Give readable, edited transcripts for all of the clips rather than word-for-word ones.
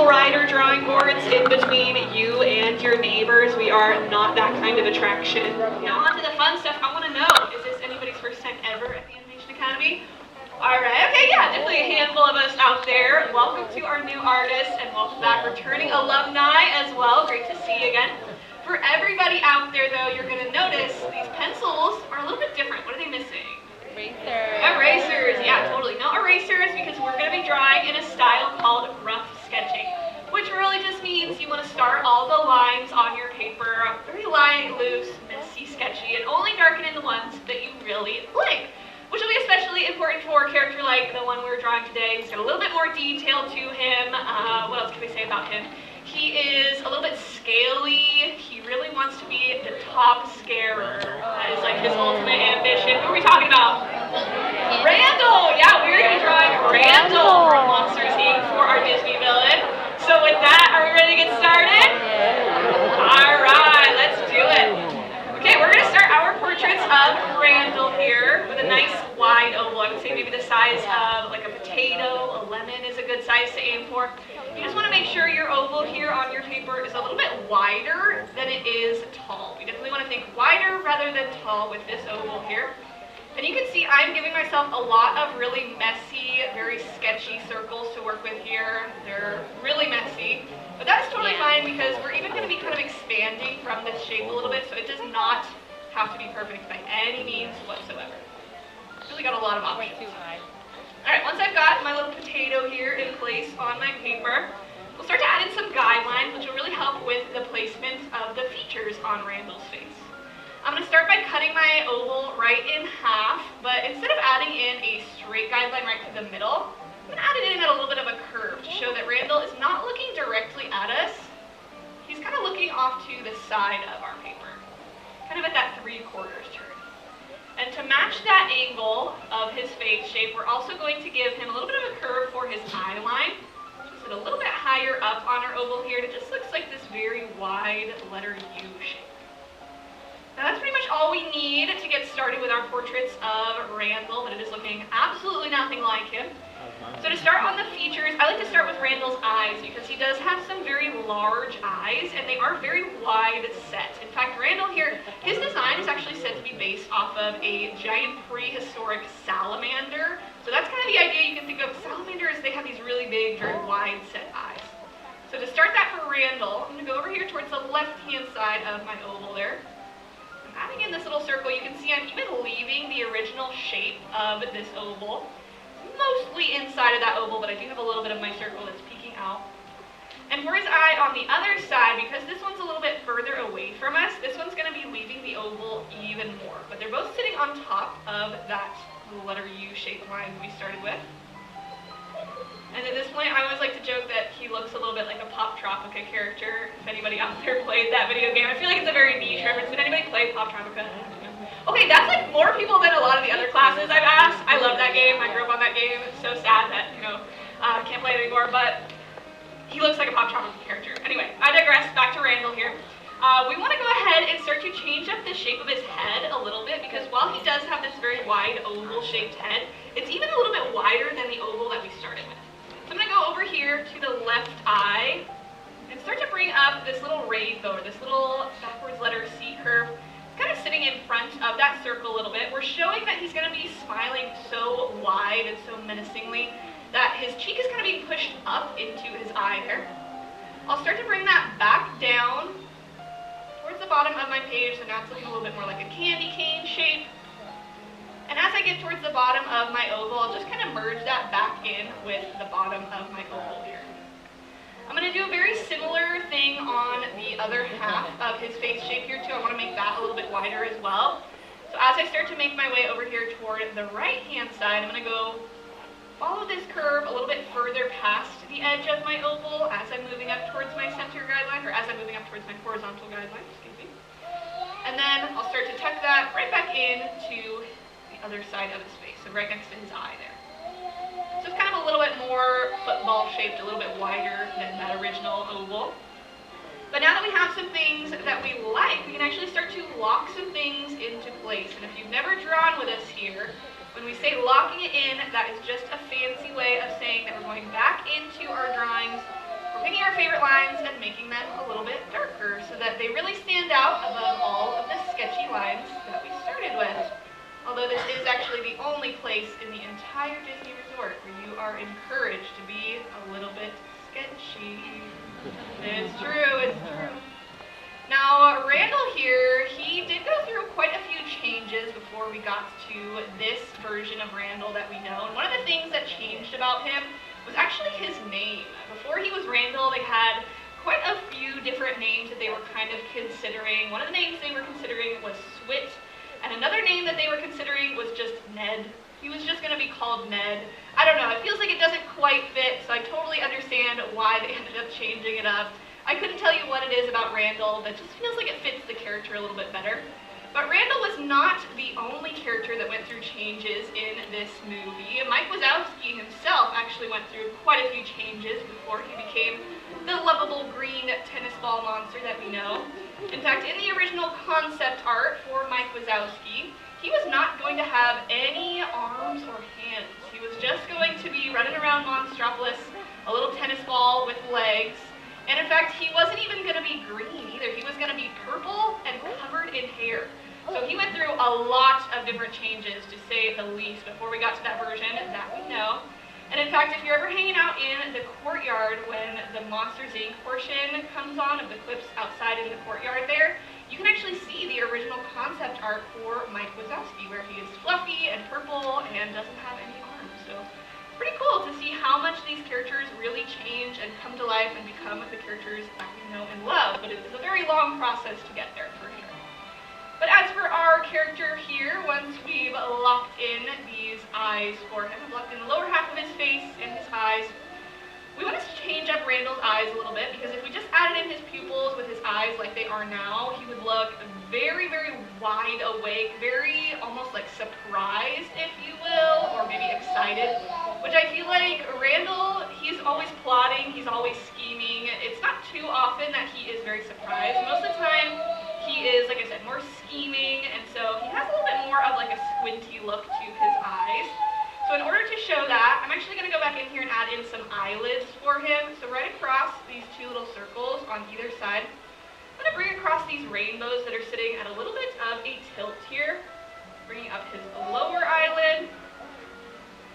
little rider drawing boards in between you and your neighbors. We are not that kind of attraction. Now on to the fun stuff. I want to know, is this anybody's first time ever at the Animation Academy? Alright, okay, yeah, definitely a handful of us out there. Welcome to our new artists and welcome back returning alumni as well. Great to see you again. For everybody out there though, you're going to notice these pencils are a little bit different. What are they missing? Erasers. Erasers, yeah, totally. No erasers because we're going to be drawing in a style called rough sketching, which really just means you want to start all the lines on your paper very light, loose, messy, sketchy, and only darken in the ones that you really like, which will be especially important for a character like the one we're drawing today. He's got a little bit more detail to him. What else can we say about him? He is a little bit scaly. He really wants to be the top scarer. That is like his ultimate ambition. Who are we talking about? Randall! Yeah, we're going to be drawing Randall from Monsters Inc. for our Disney villain. So with that, are we ready to get started? Alright, let's do it. Okay, we're going to start our portraits of Randall here with a nice wide oval. I would say maybe the size of like a potato. A lemon is a good size to aim for. You just want to make sure your oval here on your paper is a little bit wider than it is tall. We definitely want to think wider rather than tall with this oval here. And you can see I'm giving myself a lot of really messy, very sketchy circles to work with here. They're really messy, but that's totally fine because we're even going to be kind of expanding from this shape a little bit, so it does not have to be perfect by any means whatsoever. Really got a lot of options. Alright, once I've got my little potato here in place on my paper, we'll start to add in some guidelines which will really help with the placement of the features on Randall's face. I'm going to start by cutting my oval right in half, but instead of adding in a straight guideline right to the middle, I'm going to add it in at a little bit of a curve to show that Randall is not looking directly at us. He's kind of looking off to the side of our paper, kind of at that 3/4 turn. And to match that angle of his face shape, we're also going to give him a little bit of a curve for his eye line. Just a little bit higher up on our oval here, and it just looks like this very wide letter U shape. Now that's pretty much all we need to get started with our portraits of Randall, but it is looking absolutely nothing like him. So to start on the features, I like to start with Randall's eyes because he does have some very large eyes and they are very wide set. In fact, Randall here, his design is actually said to be based off of a giant prehistoric salamander. So that's kind of the idea you can think of. Salamanders, they have these really big, very wide set eyes. So to start that for Randall, I'm going to go over here towards the left-hand side of my oval there. Adding in this little circle, you can see I'm even leaving the original shape of this oval. Mostly inside of that oval, but I do have a little bit of my circle that's peeking out. And for his eye on the other side, because this one's a little bit further away from us, this one's going to be leaving the oval even more. But they're both sitting on top of that letter U shaped line we started with. And at this point, I always like to joke that he looks a little bit like a Pop Tropica character. If anybody out there played that video game, I feel like it's a very niche reference. Did anybody play Pop Tropica? Okay, that's like more people than a lot of the other classes I've asked. I love that game. I grew up on that game. It's so sad that, I can't play it anymore, but he looks like a Pop Tropica character. Anyway, I digress. Back to Randall here. We want to go ahead and start to change up the shape of his head a little bit because while he does have this very wide oval-shaped head, it's even a little bit wider than the oval that we started with. So I'm going to go over here to the left eye and start to bring up this little rainbow, or this little backwards letter C curve, kind of sitting in front of that circle a little bit. We're showing that he's going to be smiling so wide and so menacingly that his cheek is kind of being pushed up into his eye there. I'll start to bring that back down towards the bottom of my page, so now it's looking a little bit more like a candy cane shape. And as I get towards the bottom of my oval, I'll just kind of merge that back in with the bottom of my oval here. I'm going to do a very similar thing on the other half of his face shape here too. I want to make that a little bit wider as well. So as I start to make my way over here toward the right hand side, I'm going to go follow this curve a little bit further past the edge of my oval as I'm moving up towards my center guideline, or as I'm moving up towards my horizontal guideline, excuse me. And then I'll start to tuck that right back into other side of his face, so right next to his eye there. So it's kind of a little bit more football shaped, a little bit wider than that original oval. But now that we have some things that we like, we can actually start to lock some things into place. And if you've never drawn with us here, when we say locking it in, that is just a fancy way of saying that we're going back into our drawings, we're taking our favorite lines and making them a little bit darker so that they really stand out above all of the sketchy lines that we started with. Although this is actually the only place in the entire Disney resort where you are encouraged to be a little bit sketchy. It's true, it's true. Now, Randall here, he did go through quite a few changes before we got to this version of Randall that we know. And one of the things that changed about him was actually his name. Before he was Randall, they had quite a few different names that they were kind of considering. One of the names they were considering was Swit, and another name that they were considering was just Ned. He was just going to be called Ned. I don't know, it feels like it doesn't quite fit, so I totally understand why they ended up changing it up. I couldn't tell you what it is about Randall that just feels like it fits the character a little bit better. But Randall was not the only character that went through changes in this movie. Mike Wazowski himself actually went through quite a few changes before he became the lovable green tennis ball monster that we know. In fact, in the original concept art for Mike Wazowski, he was not going to have any arms or hands. He was just going to be running around Monstropolis, a little tennis ball with legs. And in fact, he wasn't even going to be green either. He was going to be purple and covered in hair. So he went through a lot of different changes, to say the least, before we got to that version that we know. And in fact, if you're ever hanging out in the courtyard when the Monsters Inc. portion comes on of the clips outside in the courtyard there, you can actually see the original concept art for Mike Wazowski, where he is fluffy and purple and doesn't have any arms. So it's pretty cool to see how much these characters really change and come to life and become the characters that we know and love. But it is a very long process to get there, for sure. But as for our character here, once we've locked in these eyes for him, locked in the lower half of his face and his eyes, we want to change up Randall's eyes a little bit, because if we just added in his pupils with his eyes like they are now, he would look very, very wide awake, very almost like surprised, if you will, or maybe excited, which I feel like Randall, he's always plotting, he's always scheming. It's not too often that he is very surprised. Most of the time, he is, like I said, more scheming, and so he has a little bit more of like a squinty look to his eyes. So in order to show that, I'm actually going to go back in here and add in some eyelids for him. So right across these two little circles on either side, I'm going to bring across these rainbows that are sitting at a little bit of a tilt here, bringing up his lower eyelid,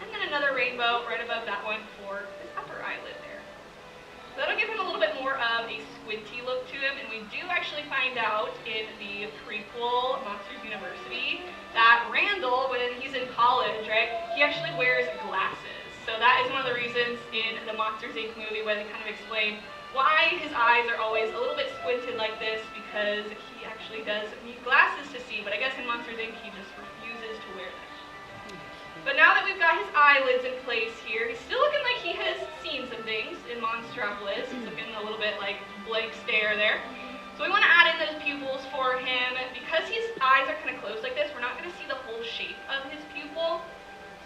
and then another rainbow right above that one for his upper eyelid there. So that'll give him a little bit more of a squinty look to him, and we do actually find out in the prequel, Monsters University, that Randall, when he's in college, right, he actually wears glasses. So that is one of the reasons in the Monsters Inc. movie where they kind of explain why his eyes are always a little bit squinted like this, because he actually does need glasses to see, but I guess in Monsters Inc. he just refuses to wear them. But now that we've got his eyelids in place here, he's still looking like he has seen some things in Monstropolis. He's looking a little bit like blank stare there. So we want to add in those pupils for him. Because his eyes are kind of closed like this, we're not going to see the whole shape of his pupil.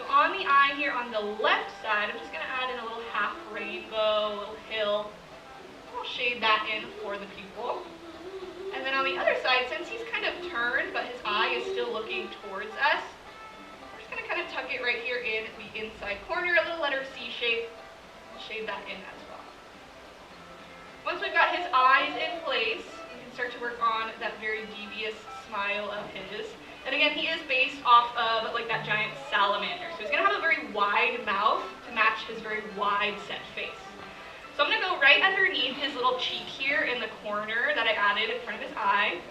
So on the eye here on the left side, I'm just going to add in a little half rainbow, a little hill. I'll shade that in for the pupil. And then on the other side, since he's kind of turned, but his eye is still looking towards us, going to kind of tuck it right here in the inside corner, a little letter C shape, and shade that in as well. Once we've got his eyes in place, we can start to work on that very devious smile of his. And again, he is based off of like that giant salamander. So he's going to have a very wide mouth to match his very wide set face. So I'm going to go right underneath his little cheek here in the corner that I added in front of his eye.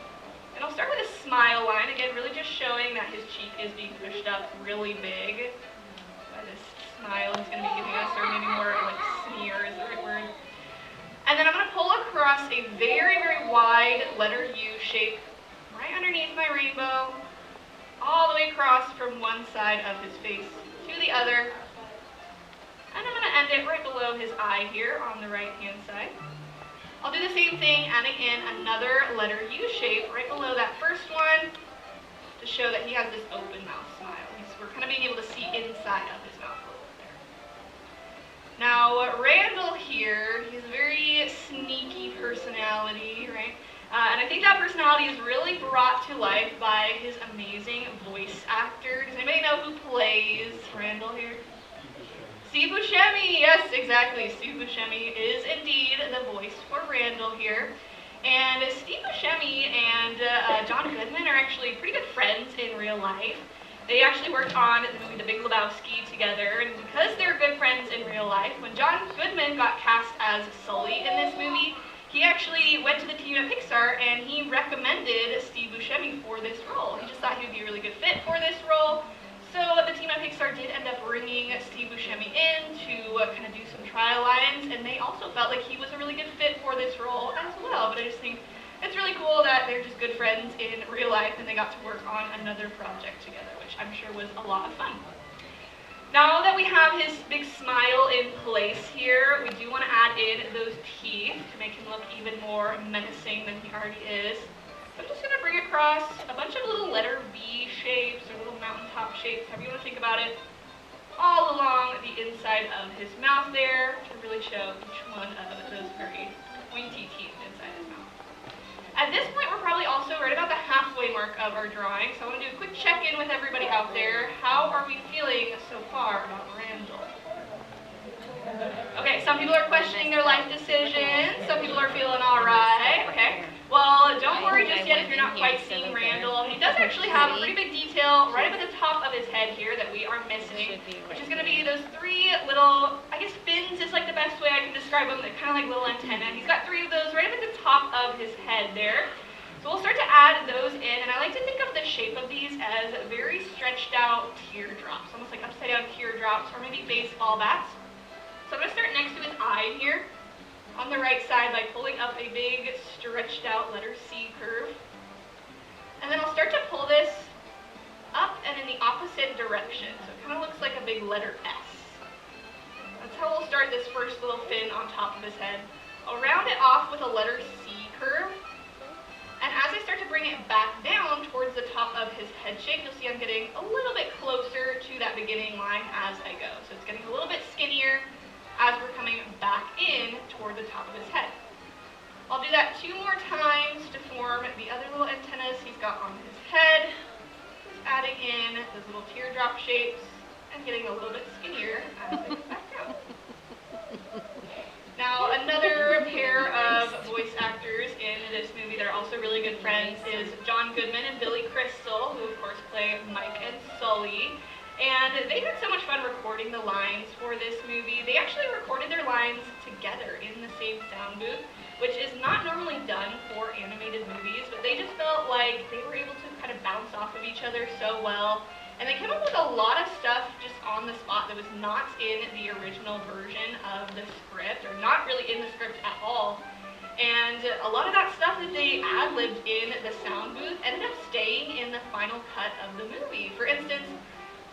And I'll start with a smile line, again, really just showing that his cheek is being pushed up really big. By this smile he's going to be giving us, or maybe more like sneer is the right word. And then I'm going to pull across a very, very wide letter U shape right underneath my rainbow, all the way across from one side of his face to the other. And I'm going to end it right below his eye here on the right-hand side. I'll do the same thing, adding in another letter U shape right below that first one to show that he has this open mouth smile. We're kind of being able to see inside of his mouth a little bit there. Now, Randall here, he's a very sneaky personality, right? And I think that personality is really brought to life by his amazing voice actor. Does anybody know who plays Randall here? Steve Buscemi, yes, exactly. Steve Buscemi is indeed the voice for Randall here. And Steve Buscemi and John Goodman are actually pretty good friends in real life. They actually worked on the movie The Big Lebowski together, and because they're good friends in real life, when John Goodman got cast as Sully in this movie, he actually went to the team at Pixar and he recommended Steve Buscemi for this role. He just thought he would be a really good fit for this role. So the team at Pixar did end up bringing Steve Buscemi in to kind of do some trial lines, and they also felt like he was a really good fit for this role as well. But I just think it's really cool that they're just good friends in real life and they got to work on another project together, which I'm sure was a lot of fun. Now that we have his big smile in place here, we do want to add in those teeth to make him look even more menacing than he already is. I'm just going to bring across a bunch of little letter V shapes or little mountaintop shapes, however you want to think about it, all along the inside of his mouth there to really show each one of those very pointy teeth inside his mouth. At this point, we're probably also right about the halfway mark of our drawing, so I want to do a quick check-in with everybody out there. How are we feeling so far about Randall? Okay, some people are questioning their life decisions, some people are feeling all right, okay. Well, don't worry just yet if you're not quite seeing Randall. He does actually have a pretty big detail right up at the top of his head here that we are missing, which is going to be those three little, I guess fins is like the best way I can describe them. They're kind of like little antennae. He's got three of those right up at the top of his head there. So we'll start to add those in, and I like to think of the shape of these as very stretched out teardrops, almost like upside down teardrops or maybe baseball bats. So I'm going to start next to his eye here on the right side by pulling up a big stretched out letter C curve. And then I'll start to pull this up and in the opposite direction. So it kind of looks like a big letter S. That's how we'll start this first little fin on top of his head. I'll round it off with a letter C curve. And as I start to bring it back down towards the top of his head shape, you'll see I'm getting a little bit closer to that beginning line as I go. So it's getting a little bit skinnier as we're coming back in toward the top of his head. I'll do that 2 more times to form the other little antennas he's got on his head, just adding in those little teardrop shapes and getting a little bit skinnier as I go back down. Now, another pair of voice actors in this movie that are also really good friends is John Goodman and Billy Crystal, who of course play Mike and Sully. And they had so much fun recording the lines for this movie. They actually recorded their lines together in the same sound booth, which is not normally done for animated movies, but they just felt like they were able to kind of bounce off of each other so well. And they came up with a lot of stuff just on the spot that was not in the original version of the script, or not really in the script at all. And a lot of that stuff that they ad-libbed in the sound booth ended up staying in the final cut of the movie. For instance,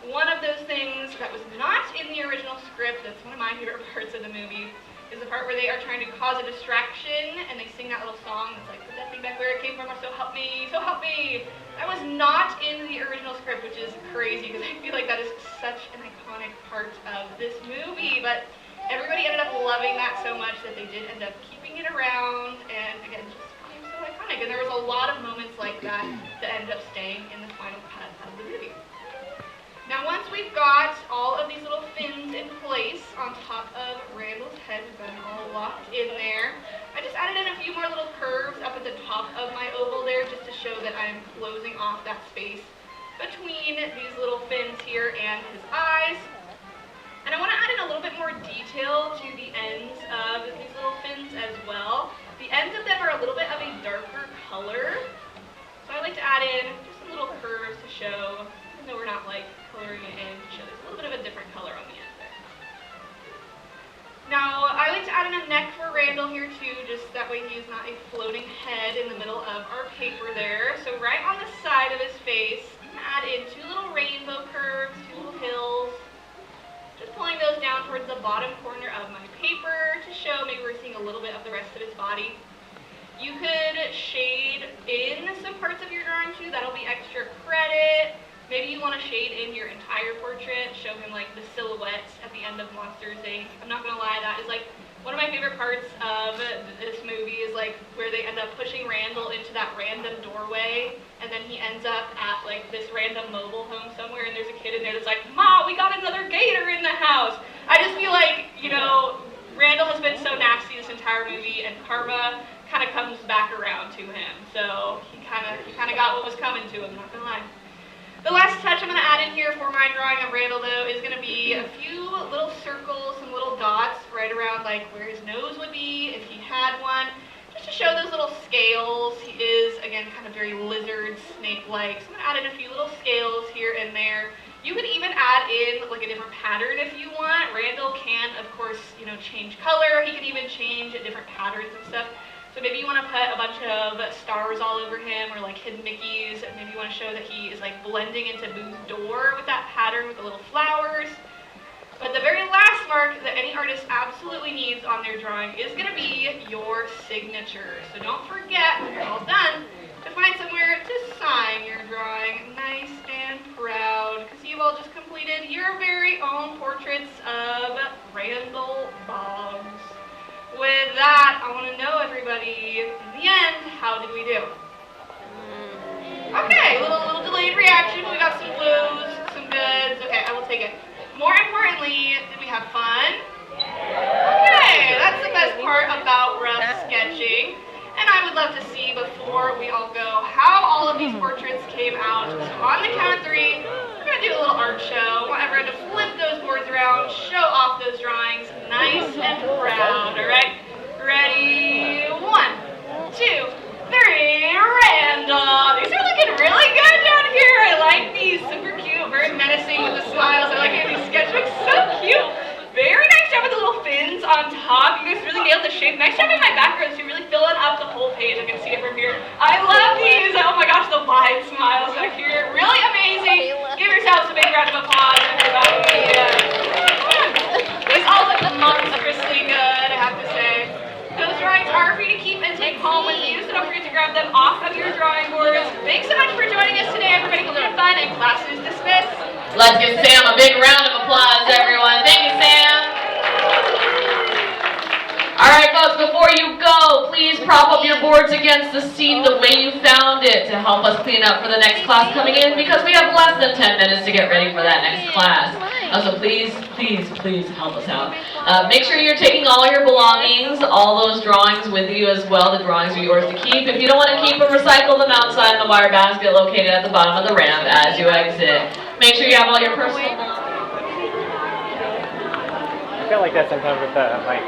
one of those things that was not in the original script, that's one of my favorite parts of the movie, is the part where they are trying to cause a distraction and they sing that little song that's like, put that thing back where it came from, or so help me, so help me. That was not in the original script, which is crazy because I feel like that is such an iconic part of this movie, but everybody ended up loving that so much that they did end up keeping it around, and again, just being so iconic. And there was a lot of moments like that that ended up staying in the final cut of the movie. Now once we've got all of these little fins in place on top of Randall's head, we've got them all locked in there, I just added in a few more little curves up at the top of my oval there just to show that I'm closing off that space between these little fins here and his eyes. And I want to add in a little bit more detail to the ends of these little fins as well. The ends of them are a little bit of a darker color, so I like to add in just some little curves to show, even though we're not like coloring it in, to show there's a little bit of a different color on the end there. Now, I like to add in a neck for Randall here too, just that way he's not a floating head in the middle of our paper there. So right on the side of his face, I'm going to add in 2 little rainbow curves, 2 little hills, just pulling those down towards the bottom corner of my paper to show maybe we're seeing a little bit of the rest of his body. You could shade in some parts of your drawing too, that'll be extra credit. Maybe you want to shade in your entire portrait, show him like the silhouette at the end of Monsters, Inc. I'm not going to lie, that is like one of my favorite parts of this movie is like where they end up pushing Randall into that random doorway, and then he ends up at like this random mobile home somewhere, and there's a kid in there that's like, "Ma, we got another gator in the house." I just feel like, you know, Randall has been so nasty this entire movie, and karma kind of comes back around to him. So he kind of got what was coming to him, not gonna lie. The last touch I'm going to add in here for my drawing of Randall, though, is going to be a few little circles, some little dots right around like where his nose would be if he had one, just to show those little scales. He is, again, kind of very lizard, snake-like. So I'm going to add in a few little scales here and there. You could even add in like a different pattern if you want. Randall can, of course, you know, change color. He can even change different patterns and stuff. So maybe you want to put a bunch of stars all over him, or like hidden Mickeys. Maybe you want to show that he is like blending into Boo's door with that pattern with the little flowers. But the very last mark that any artist absolutely needs on their drawing is going to be your signature. So don't forget, when you're all done, to find somewhere to sign your drawing nice and proud, because you've all just completed your very own portraits of Randall Boggs. With that, I want to know, everybody, in the end, how did we do? Okay, a little delayed reaction. We got some blues, some goods. Okay, I will take it. More importantly, did we have fun? Okay, that's the best part about rough sketching. And I would love to see, before we all go, how all of these portraits came out. So on the count of 3, we're going to do a little art show. I want everyone to flip those boards around, show off those drawings, nice and proud, alright? Ready? 1, 2, 3, Randall! These are looking really good down here. I like these. Super cute, very menacing with the smiles. I like how these sketchbooks, so cute. Very nice job with the little fins on top. You guys really nailed the shape. Nice job in my background. So you're really filling up the whole page. I can see it from here. I love these. Oh my gosh, the wide smiles back here. Really amazing. Give yourselves a big round of applause, everybody. These all look monstrously good, I have to say. Those drawings are for you to keep and take home with you, so don't forget to grab them off of your drawing boards. Thanks so much for joining us today, everybody. Hope you had fun, and class is dismissed. Let's give Sam a big round of applause, everyone. Thank you, Sam. All right, folks, before you go, please prop up your boards against the seat the way you found it to help us clean up for the next class coming in, because we have less than 10 minutes to get ready for that next class. So please help us out. Make sure you're taking all your belongings, all those drawings with you as well. The drawings are yours to keep. If you don't want to keep them, recycle them outside in the wire basket located at the bottom of the ramp as you exit. Make sure you have all your personal belongings. I feel like that sometimes with like